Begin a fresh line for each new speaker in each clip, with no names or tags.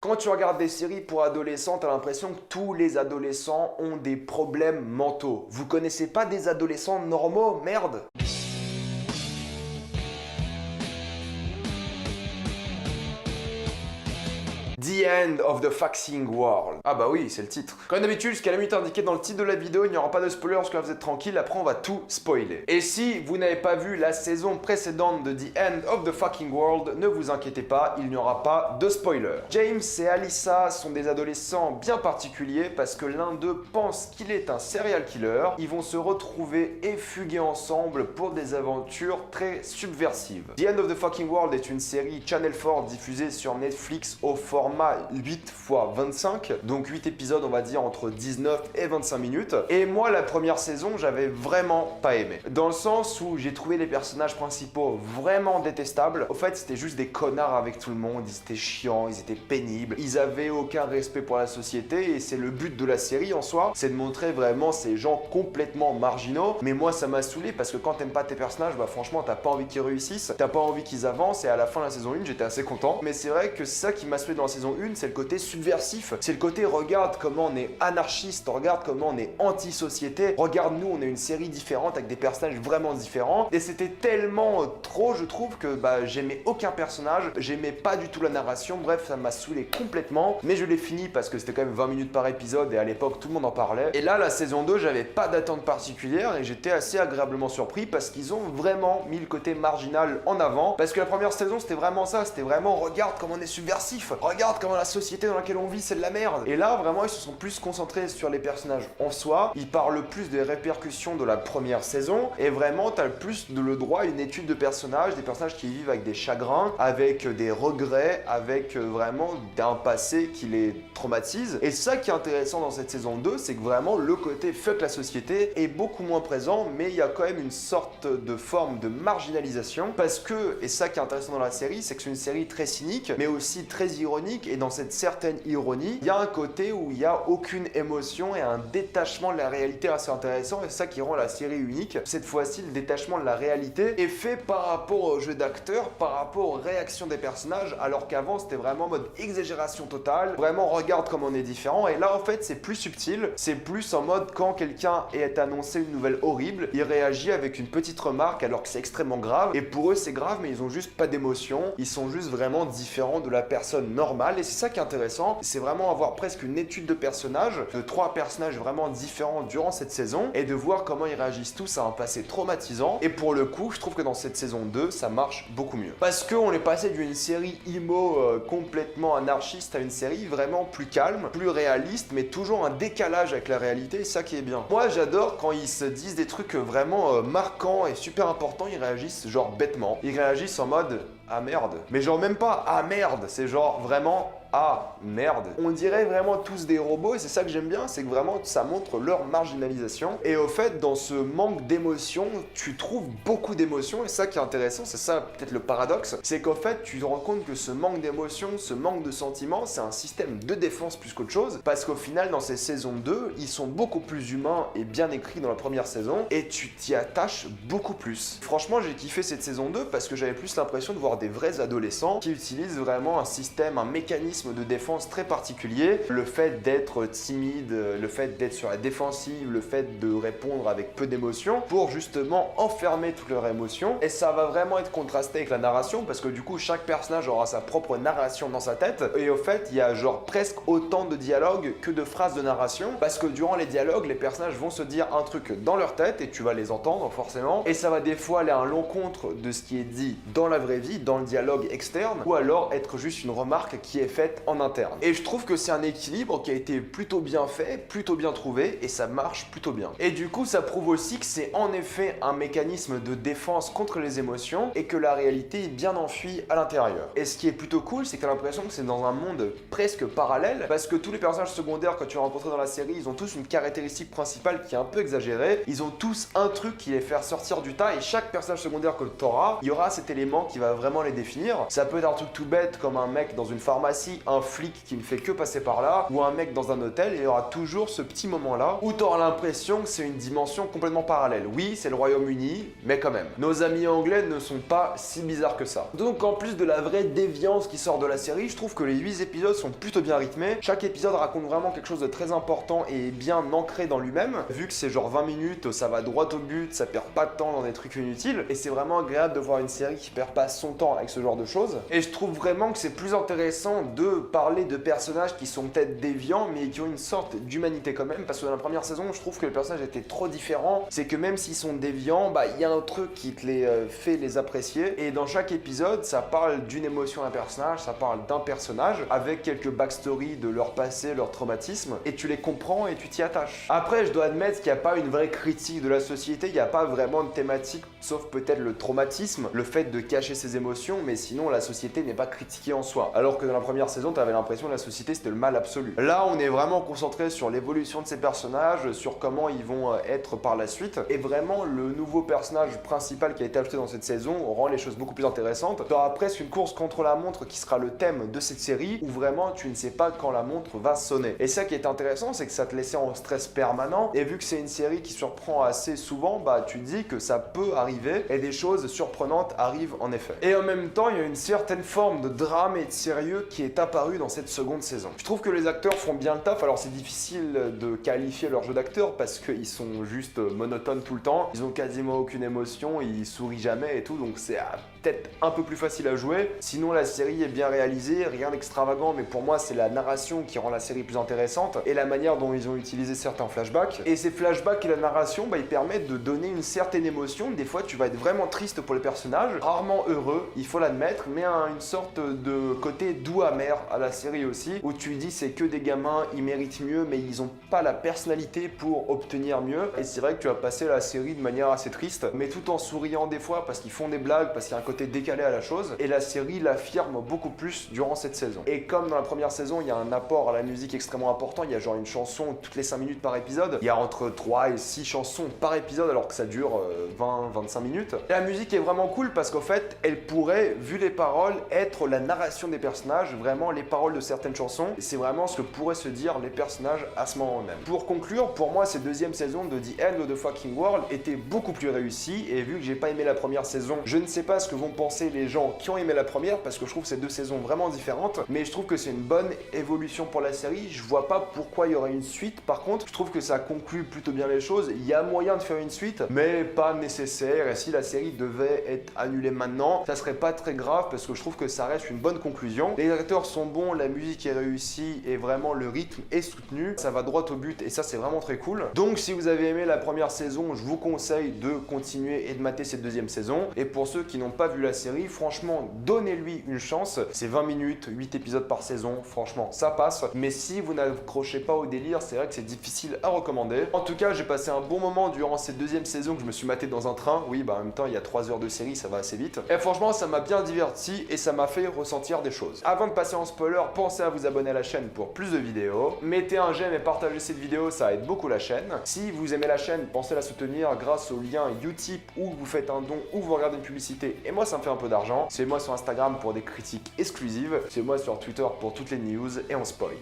Quand tu regardes des séries pour adolescents, t'as l'impression que tous les adolescents ont des problèmes mentaux. Vous connaissez pas des adolescents normaux? Merde! The End of the Fucking World. Ah bah oui, c'est le titre. Comme d'habitude, jusqu'à la minute indiquée dans le titre de la vidéo, il n'y aura pas de spoiler parce que là vous êtes tranquille, après on va tout spoiler. Et si vous n'avez pas vu la saison précédente de The End of the Fucking World, ne vous inquiétez pas, il n'y aura pas de spoiler. James et Alyssa sont des adolescents bien particuliers parce que l'un d'eux pense qu'il est un serial killer. Ils vont se retrouver et fuguer ensemble pour des aventures très subversives. The End of the Fucking World est une série Channel 4 diffusée sur Netflix au format 8 x 25, donc 8 épisodes on va dire entre 19 et 25 minutes. Et moi la première saison j'avais vraiment pas aimé. Dans le sens où j'ai trouvé les personnages principaux vraiment détestables. Au fait c'était juste des connards avec tout le monde, ils étaient chiants, ils étaient pénibles, ils avaient aucun respect pour la société et c'est le but de la série en soi, c'est de montrer vraiment ces gens complètement marginaux. Mais moi ça m'a saoulé parce que quand t'aimes pas tes personnages, bah franchement t'as pas envie qu'ils réussissent, t'as pas envie qu'ils avancent et à la fin de la saison 1 j'étais assez content. Mais c'est vrai que c'est ça qui m'a saoulé dans la saison 1, c'est le côté subversif, c'est le côté regarde comment on est anarchiste, regarde comment on est anti-société, regarde nous on est une série différente avec des personnages vraiment différents. Et c'était tellement trop, je trouve que bah j'aimais aucun personnage, j'aimais pas du tout la narration, bref ça m'a saoulé complètement. Mais je l'ai fini parce que c'était quand même 20 minutes par épisode et à l'époque tout le monde en parlait. Et là la saison 2 j'avais pas d'attente particulière et j'étais assez agréablement surpris parce qu'ils ont vraiment mis le côté marginal en avant. Parce que la première saison c'était vraiment ça, c'était vraiment regarde comment on est subversif, regarde comment la société dans laquelle on vit c'est de la merde. Et là vraiment ils se sont plus concentrés sur les personnages en soi, ils parlent plus des répercussions de la première saison et vraiment t'as le plus de le droit à une étude de personnages, des personnages qui vivent avec des chagrins, avec des regrets, avec vraiment un passé qui les traumatise. Et ça qui est intéressant dans cette saison 2, c'est que vraiment le côté fuck la société est beaucoup moins présent, mais il y a quand même une sorte de forme de marginalisation parce que, et ça qui est intéressant dans la série, c'est que c'est une série très cynique mais aussi très ironique. Et dans cette certaine ironie, il y a un côté où il n'y a aucune émotion et un détachement de la réalité assez intéressant, et c'est ça qui rend la série unique. Cette fois-ci, le détachement de la réalité est fait par rapport au jeu d'acteurs, par rapport aux réactions des personnages, alors qu'avant c'était vraiment en mode exagération totale, vraiment regarde comme on est différent. Et là en fait c'est plus subtil, c'est plus en mode quand quelqu'un est annoncé une nouvelle horrible, il réagit avec une petite remarque alors que c'est extrêmement grave, et pour eux c'est grave mais ils ont juste pas d'émotion, ils sont juste vraiment différents de la personne normale. Et c'est ça qui est intéressant, c'est vraiment avoir presque une étude de personnages, de 3 personnages vraiment différents durant cette saison, et de voir comment ils réagissent tous à un passé traumatisant. Et pour le coup, je trouve que dans cette saison 2, ça marche beaucoup mieux. Parce qu'on est passé d'une série emo complètement anarchiste à une série vraiment plus calme, plus réaliste, mais toujours un décalage avec la réalité, et ça qui est bien. Moi, j'adore quand ils se disent des trucs vraiment marquants et super importants, ils réagissent genre bêtement. Ils réagissent en mode ah merde. Mais genre même pas ah merde, c'est genre vraiment ah merde. On dirait vraiment tous des robots et c'est ça que j'aime bien, c'est que vraiment ça montre leur marginalisation. Et au fait, dans ce manque d'émotion, tu trouves beaucoup d'émotions, et ça qui est intéressant, c'est ça peut-être le paradoxe, c'est qu'au fait tu te rends compte que ce manque d'émotion, ce manque de sentiments, c'est un système de défense plus qu'autre chose, parce qu'au final dans ces saisons 2, ils sont beaucoup plus humains et bien écrits dans la première saison, et tu t'y attaches beaucoup plus. Franchement j'ai kiffé cette saison 2 parce que j'avais plus l'impression de voir des vrais adolescents qui utilisent vraiment un système, un mécanisme de défense très particulier. Le fait d'être timide, le fait d'être sur la défensive, le fait de répondre avec peu d'émotion pour justement enfermer toutes leurs émotions. Et ça va vraiment être contrasté avec la narration parce que du coup chaque personnage aura sa propre narration dans sa tête, et au fait il y a genre presque autant de dialogues que de phrases de narration parce que durant les dialogues les personnages vont se dire un truc dans leur tête et tu vas les entendre forcément, et ça va des fois aller à l'encontre de ce qui est dit dans la vraie vie, dans le dialogue externe, ou alors être juste une remarque qui est faite en interne. Et je trouve que c'est un équilibre qui a été plutôt bien fait, plutôt bien trouvé, et ça marche plutôt bien. Et du coup ça prouve aussi que c'est en effet un mécanisme de défense contre les émotions et que la réalité est bien enfuie à l'intérieur. Et ce qui est plutôt cool, c'est que t'as l'impression que c'est dans un monde presque parallèle, parce que tous les personnages secondaires que tu vas rencontrer dans la série, ils ont tous une caractéristique principale qui est un peu exagérée, ils ont tous un truc qui les fait sortir du tas, et chaque personnage secondaire que tu auras, il y aura cet élément qui va vraiment les définir. Ça peut être un truc tout bête comme un mec dans une pharmacie aussi un flic qui ne fait que passer par là, ou un mec dans un hôtel, et il y aura toujours ce petit moment-là où tu auras l'impression que c'est une dimension complètement parallèle. Oui, c'est le Royaume-Uni, mais quand même. Nos amis anglais ne sont pas si bizarres que ça. Donc en plus de la vraie déviance qui sort de la série, je trouve que les 8 épisodes sont plutôt bien rythmés. Chaque épisode raconte vraiment quelque chose de très important et bien ancré dans lui-même. Vu que c'est genre 20 minutes, ça va droit au but, ça perd pas de temps dans des trucs inutiles, et c'est vraiment agréable de voir une série qui perd pas son temps avec ce genre de choses. Et je trouve vraiment que c'est plus intéressant de parler de personnages qui sont peut-être déviants, mais qui ont une sorte d'humanité quand même, parce que dans la première saison, je trouve que les personnages étaient trop différents. C'est que même s'ils sont déviants, bah il y a un truc qui te les fait les apprécier, et dans chaque épisode, ça parle d'une émotion d'un personnage, ça parle d'un personnage, avec quelques backstories de leur passé, leur traumatisme, et tu les comprends et tu t'y attaches. Après, je dois admettre qu'il n'y a pas une vraie critique de la société, il n'y a pas vraiment de thématique, sauf peut-être le traumatisme, le fait de cacher ses émotions, mais sinon la société n'est pas critiquée en soi. Alors que dans la première saison, tu avais l'impression que la société c'était le mal absolu. Là, on est vraiment concentré sur l'évolution de ces personnages, sur comment ils vont être par la suite, et vraiment le nouveau personnage principal qui a été ajouté dans cette saison rend les choses beaucoup plus intéressantes. Tu auras presque une course contre la montre qui sera le thème de cette série, où vraiment tu ne sais pas quand la montre va sonner. Et ça qui est intéressant, c'est que ça te laissait en stress permanent, et vu que c'est une série qui surprend assez souvent, bah tu te dis que ça peut arriver, et des choses surprenantes arrivent en effet. Et en même temps, il y a une certaine forme de drame et de sérieux qui est apparue dans cette seconde saison. Je trouve que les acteurs font bien le taf, alors c'est difficile de qualifier leur jeu d'acteur parce qu'ils sont juste monotones tout le temps, ils ont quasiment aucune émotion, ils sourient jamais et tout, donc c'est peut-être un peu plus facile à jouer. Sinon la série est bien réalisée, rien d'extravagant, mais pour moi c'est la narration qui rend la série plus intéressante et la manière dont ils ont utilisé certains flashbacks. Et ces flashbacks et la narration, bah, ils permettent de donner une certaine émotion. Des fois tu vas être vraiment triste pour les personnages, rarement heureux, il faut l'admettre, mais une sorte de côté doux amer à la série aussi, où tu dis c'est que des gamins, ils méritent mieux, mais ils ont pas la personnalité pour obtenir mieux. Et c'est vrai que tu vas passer la série de manière assez triste, mais tout en souriant des fois parce qu'ils font des blagues, parce qu'il y a un côté décalé à la chose, et la série l'affirme beaucoup plus durant cette saison. Et comme dans la première saison, il y a un apport à la musique extrêmement important, il y a genre une chanson toutes les 5 minutes par épisode, il y a entre 3 et 6 chansons par épisode alors que ça dure 20-25 minutes. Et la musique est vraiment cool parce qu'en fait, elle pourrait, vu les paroles, être la narration des personnages, vraiment les paroles de certaines chansons. C'est vraiment ce que pourraient se dire les personnages à ce moment même. Pour conclure, pour moi, cette deuxième saison de The End of the Fucking World était beaucoup plus réussie, et vu que j'ai pas aimé la première saison, je ne sais pas ce que vont penser les gens qui ont aimé la première, parce que je trouve ces deux saisons vraiment différentes, mais je trouve que c'est une bonne évolution pour la série. Je vois pas pourquoi il y aurait une suite. Par contre, je trouve que ça conclut plutôt bien les choses. Il y a moyen de faire une suite, mais pas nécessaire, et si la série devait être annulée maintenant, ça serait pas très grave parce que je trouve que ça reste une bonne conclusion. Les acteurs sont bons, la musique est réussie et vraiment le rythme est soutenu, ça va droit au but et ça c'est vraiment très cool. Donc si vous avez aimé la première saison, je vous conseille de continuer et de mater cette deuxième saison. Et pour ceux qui n'ont pas vu la série, franchement donnez-lui une chance. C'est 20 minutes, 8 épisodes par saison, franchement ça passe. Mais si vous n'accrochez pas au délire, c'est vrai que c'est difficile à recommander. En tout cas, j'ai passé un bon moment durant cette deuxième saison que je me suis maté dans un train. Oui, bah en même temps il y a 3 heures de série, ça va assez vite. Et franchement ça m'a bien diverti et ça m'a fait ressentir des choses. Avant de passer en spoiler, pensez à vous abonner à la chaîne pour plus de vidéos. Mettez un j'aime et partagez cette vidéo, ça aide beaucoup la chaîne. Si vous aimez la chaîne, pensez à la soutenir grâce au lien Utip où vous faites un don ou vous regardez une publicité et moi ça me fait un peu d'argent. Suivez-moi sur Instagram pour des critiques exclusives. Suivez-moi sur Twitter pour toutes les news et on spoil.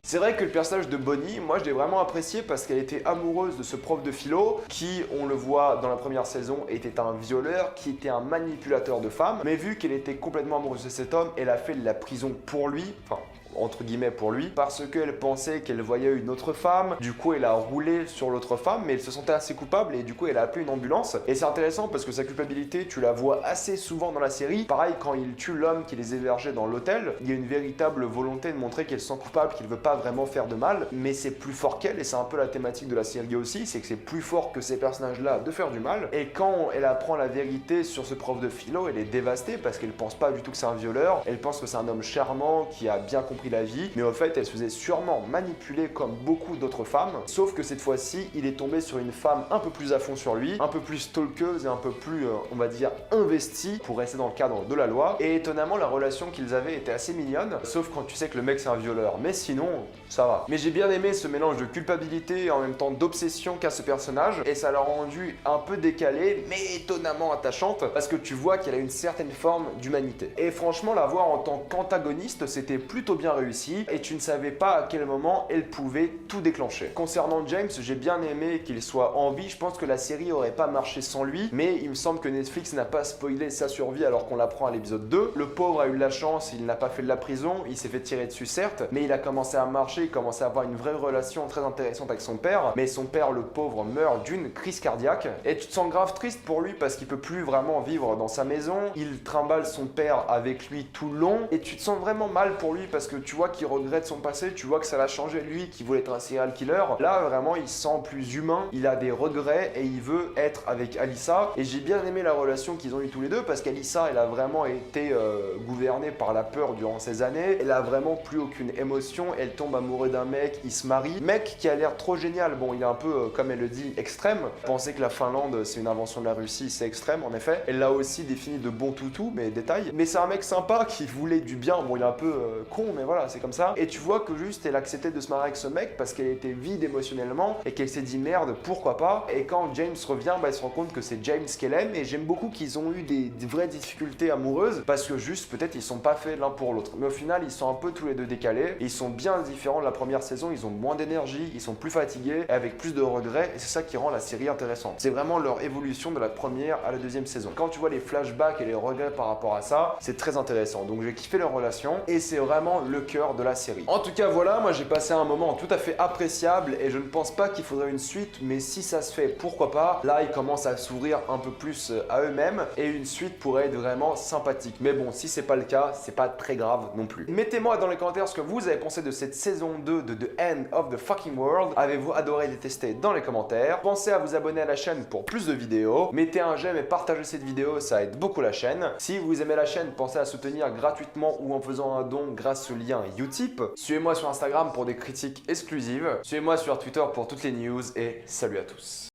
C'est vrai que le personnage de Bonnie, moi je l'ai vraiment apprécié parce qu'elle était amoureuse de ce prof de philo qui, on le voit dans la première saison, était un violeur, qui était un manipulateur de femmes. Mais vu qu'elle était complètement amoureuse de cet homme, elle a fait de la prison pour lui, enfin entre guillemets pour lui, parce qu'elle pensait qu'elle voyait une autre femme. Du coup elle a roulé sur l'autre femme, mais elle se sentait assez coupable et du coup elle a appelé une ambulance. Et c'est intéressant parce que sa culpabilité, tu la vois assez souvent dans la série. Pareil, quand il tue l'homme qui les hébergeait dans l'hôtel, il y a une véritable volonté de montrer qu'elle se sent coupable, qu'il veut pas vraiment faire de mal, mais c'est plus fort qu'elle, et c'est un peu la thématique de la série aussi, c'est que c'est plus fort que ces personnages-là de faire du mal. Et quand elle apprend la vérité sur ce prof de philo, elle est dévastée parce qu'elle pense pas du tout que c'est un violeur, elle pense que c'est un homme charmant qui a bien compris pris la vie, mais au fait elle se faisait sûrement manipuler comme beaucoup d'autres femmes, sauf que cette fois-ci il est tombé sur une femme un peu plus à fond sur lui, un peu plus stalkeuse et un peu plus, on va dire, investie pour rester dans le cadre de la loi. Et étonnamment la relation qu'ils avaient était assez mignonne, sauf quand tu sais que le mec c'est un violeur, mais sinon ça va. Mais j'ai bien aimé ce mélange de culpabilité et en même temps d'obsession qu'a ce personnage, et ça l'a rendu un peu décalé mais étonnamment attachante parce que tu vois qu'elle a une certaine forme d'humanité. Et franchement la voir en tant qu'antagoniste c'était plutôt bien réussi et tu ne savais pas à quel moment elle pouvait tout déclencher. Concernant James, j'ai bien aimé qu'il soit en vie, je pense que la série aurait pas marché sans lui, mais il me semble que Netflix n'a pas spoilé sa survie alors qu'on l'apprend à l'épisode 2. Le pauvre a eu de la chance, il n'a pas fait de la prison, il s'est fait tirer dessus certes, mais il a commencé à marcher, il commençait à avoir une vraie relation très intéressante avec son père, mais son père le pauvre meurt d'une crise cardiaque et tu te sens grave triste pour lui parce qu'il peut plus vraiment vivre dans sa maison, il trimballe son père avec lui tout le long et tu te sens vraiment mal pour lui parce que tu vois qu'il regrette son passé, tu vois que ça l'a changé lui qui voulait être un serial killer. Là vraiment il se sent plus humain, il a des regrets et il veut être avec Alyssa et j'ai bien aimé la relation qu'ils ont eu tous les deux parce qu'Alyssa elle a vraiment été gouvernée par la peur durant ces années, elle a vraiment plus aucune émotion, elle tombe amoureuse d'un mec, il se marie, mec qui a l'air trop génial, bon il est un peu comme elle le dit extrême, penser que la Finlande c'est une invention de la Russie c'est extrême en effet, elle l'a aussi défini de bon toutou mais détail, mais c'est un mec sympa qui voulait du bien, bon il est un peu con mais voilà c'est comme ça, et tu vois que juste elle acceptait de se marier avec ce mec parce qu'elle était vide émotionnellement et qu'elle s'est dit merde pourquoi pas, et quand James revient elle se rend compte que c'est James qu'elle aime, et j'aime beaucoup qu'ils ont eu des vraies difficultés amoureuses parce que juste peut-être ils sont pas faits l'un pour l'autre, mais au final ils sont un peu tous les deux décalés, et ils sont bien différents de la première saison, ils ont moins d'énergie, ils sont plus fatigués et avec plus de regrets, et c'est ça qui rend la série intéressante, c'est vraiment leur évolution de la première à la deuxième saison. Quand tu vois les flashbacks et les regrets par rapport à ça, c'est très intéressant, donc j'ai kiffé leur relation et c'est vraiment le cœur de la série. En tout cas voilà, moi j'ai passé un moment tout à fait appréciable et je ne pense pas qu'il faudrait une suite, mais si ça se fait pourquoi pas. Là ils commencent à s'ouvrir un peu plus à eux-mêmes et une suite pourrait être vraiment sympathique, mais bon si c'est pas le cas c'est pas très grave non plus. Mettez-moi dans les commentaires ce que vous avez pensé de cette saison 2 de The End of the Fucking World. Avez-vous adoré, détesté dans les commentaires? Pensez à vous abonner à la chaîne pour plus de vidéos, mettez un j'aime et partagez cette vidéo, ça aide beaucoup la chaîne. Si vous aimez la chaîne, pensez à soutenir gratuitement ou en faisant un don grâce au lien Utip. Suivez-moi sur Instagram pour des critiques exclusives, suivez-moi sur Twitter pour toutes les news et salut à tous.